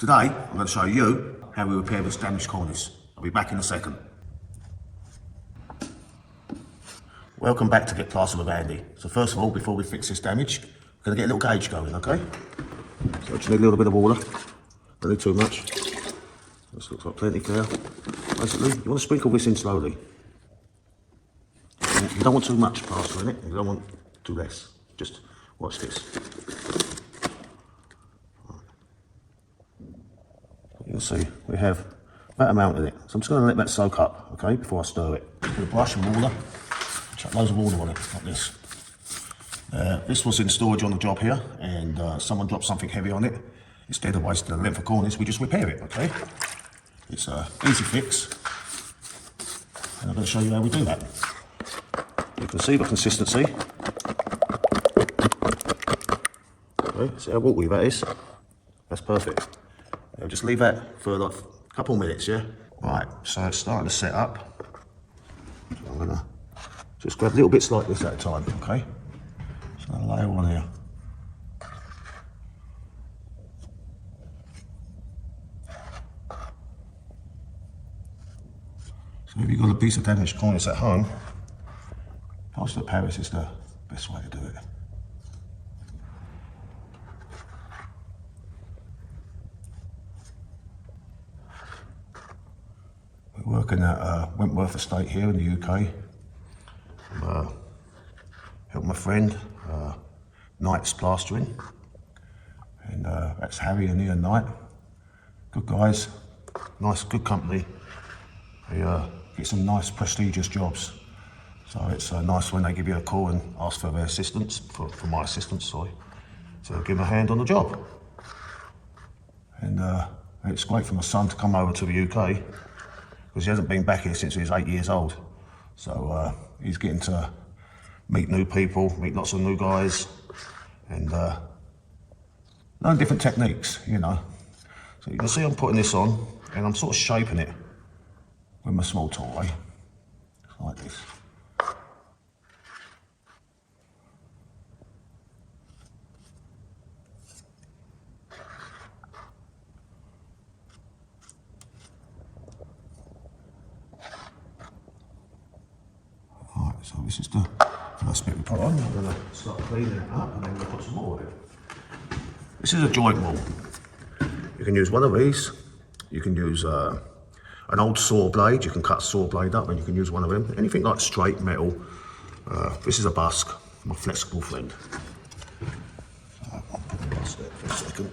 Today, I'm going to show you how we repair this damaged cornice. I'll be back in a second. Welcome back to Get Plastered with Andy. So first of all, before we fix this damage, we're going to get a little gauge going, okay? So I just need a little bit of water. Don't need too much. This looks like plenty there. Basically, you want to sprinkle this in slowly. You don't want too much plaster in it, you don't want too less. Just watch this. You can see we have that amount in it. So I'm just going to let that soak up, okay, before I stir it. With a brush and water, chuck loads of water on it, like this. This was in storage on the job here, and someone dropped something heavy on it. Instead of wasting the length of cornice, we just repair it, okay? It's an easy fix, and I'm going to show you how we do that. You can see the consistency. Okay, see how watery that is? That's perfect. Now just leave that for like a couple of minutes, yeah? Right, so it's starting to set up. So I'm going to just grab little bits like this at a time, okay? So I'm going to lay one here. So if you've got a piece of damaged cornice at home, Plaster of Paris is the best way to do it. We're working at Wentworth Estate here in the UK. I'm helping my friend, Knight's Plastering, and that's Harry and Ian Knight. Good guys, nice, good company. They get some nice, prestigious jobs. So it's nice when they give you a call and ask for their assistance, for my assistance, sorry. So give them a hand on the job. And it's great for my son to come over to the UK, because he hasn't been back here since he was 8 years old. So he's getting to meet new people, meet lots of new guys, and learn different techniques, you know. So you can see I'm putting this on, and I'm sort of shaping it with my small tool, eh? Like this. So this is the first bit we put on. I'm going to start cleaning it up and then we'll put some more in it. This is a joint wall. You can use one of these. You can use an old saw blade. You can cut a saw blade up and you can use one of them. Anything like straight metal. This is a Busk, my flexible friend. So I'll put the Busk there for a second.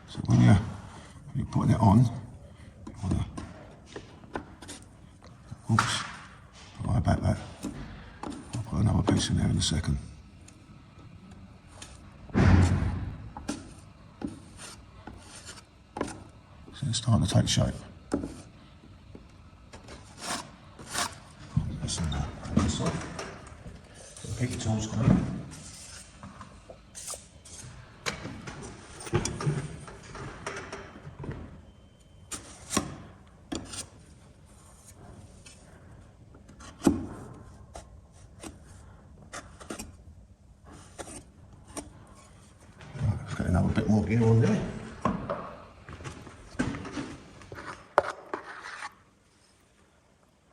So when you're putting it on, you want to, oops, right back that. I'll put another piece in there in a second. So it's starting to take shape. That's on this side. So keep your tools clean. Let's get another bit more gear on there.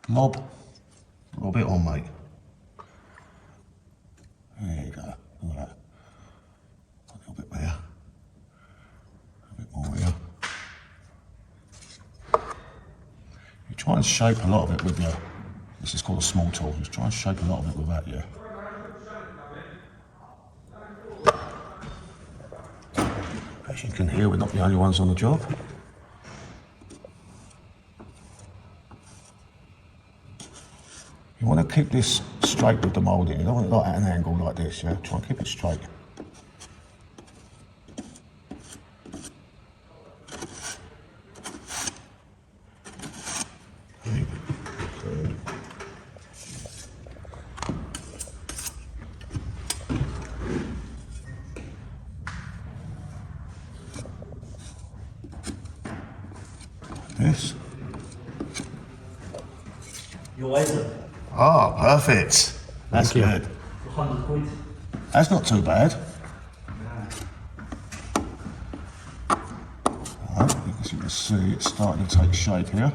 Lob it on, mate. There you go. Look at that. A little bit there. A bit more here. You try and shape a lot of it with your, this is called a small tool. Just try and shape a lot of it with that, yeah. As you can hear, we're not the only ones on the job. You want to keep this straight with the moulding. You don't want it like at an angle like this, yeah? Try and keep it straight. Yes. Your way, sir. Ah, perfect. That's Thank you. good. 100 quid. That's not too bad. Right, as you can see, it's starting to take shape here.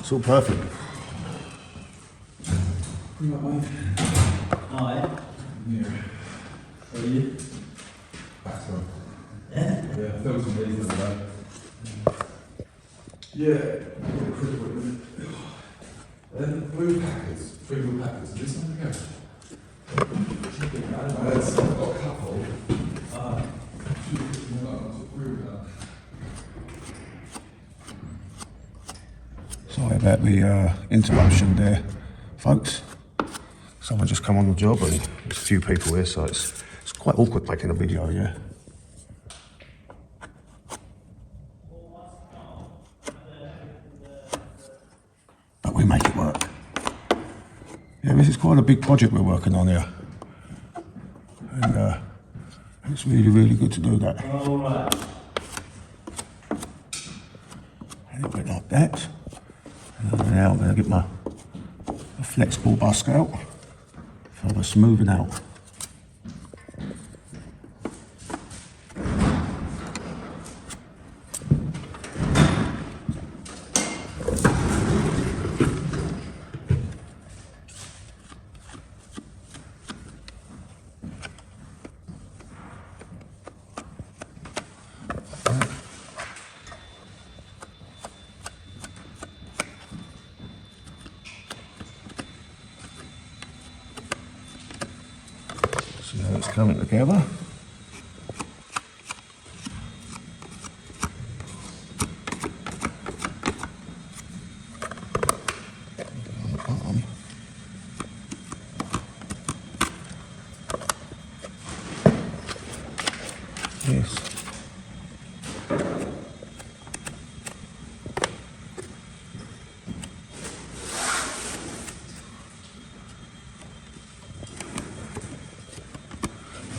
It's all perfect. Hi. Yeah. How are you? That's one. Yeah? Yeah, I felt some reason for that. Yeah. Blue packets, 3 blue packets. Is this something else? I've got a couple. Sorry about the interruption there, folks. Someone just come on the job and there's a few people here, so it's quite awkward making a video, yeah. But we make it work. Yeah, this is quite a big project we're working on here. And it's really, really good to do that. All right. A little bit like that. And now I'm going to get my flexible busk out for the smoothing out. See how it's coming together. On the bottom. Yes.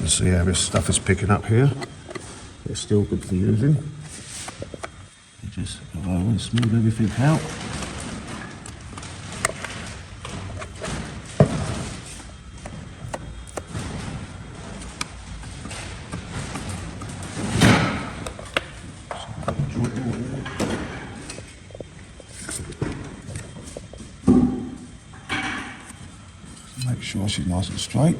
You see how this stuff is picking up here. It's still good for using. You just go over and smooth everything out. Make sure she's nice and straight.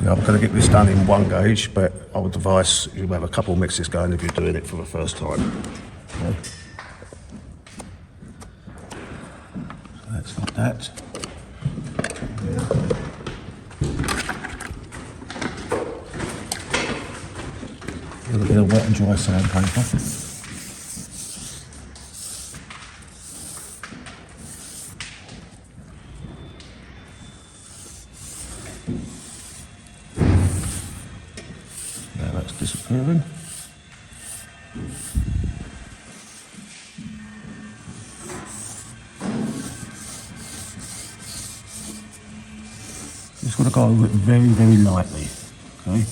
I'm going to get this done in one gauge, but I would advise you have a couple of mixes going if you're doing it for the first time. Okay. So that's got that. A little bit of wet and dry sandpaper. Disappearing. Just got to go over it very, very lightly. Okay.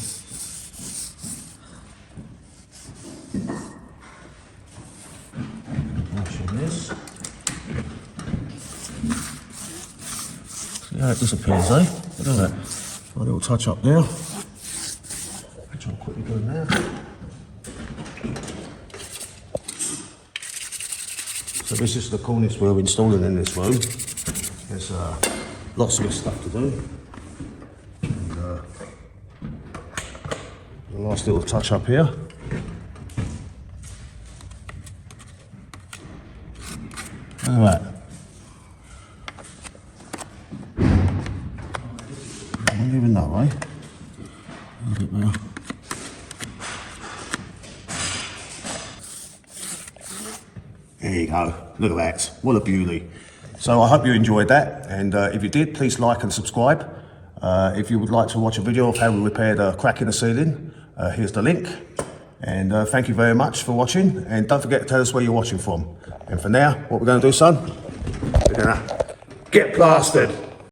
Washing this. See how it disappears, eh? Look at that. A little touch up there. Which I'll quickly do now. So this is the cornice we're installing in this room. There's lots of stuff to do. And, the last little touch up here. Look at that. I don't even know, eh? Look at there. There you go. Look at that. What a beauty. So I hope you enjoyed that, and if you did, please like and subscribe. If you would like to watch a video of how we repaired a crack in the ceiling, here's the link. And thank you very much for watching, and don't forget to tell us where you're watching from. And for now, what we're going to do, son, we're going to get plastered.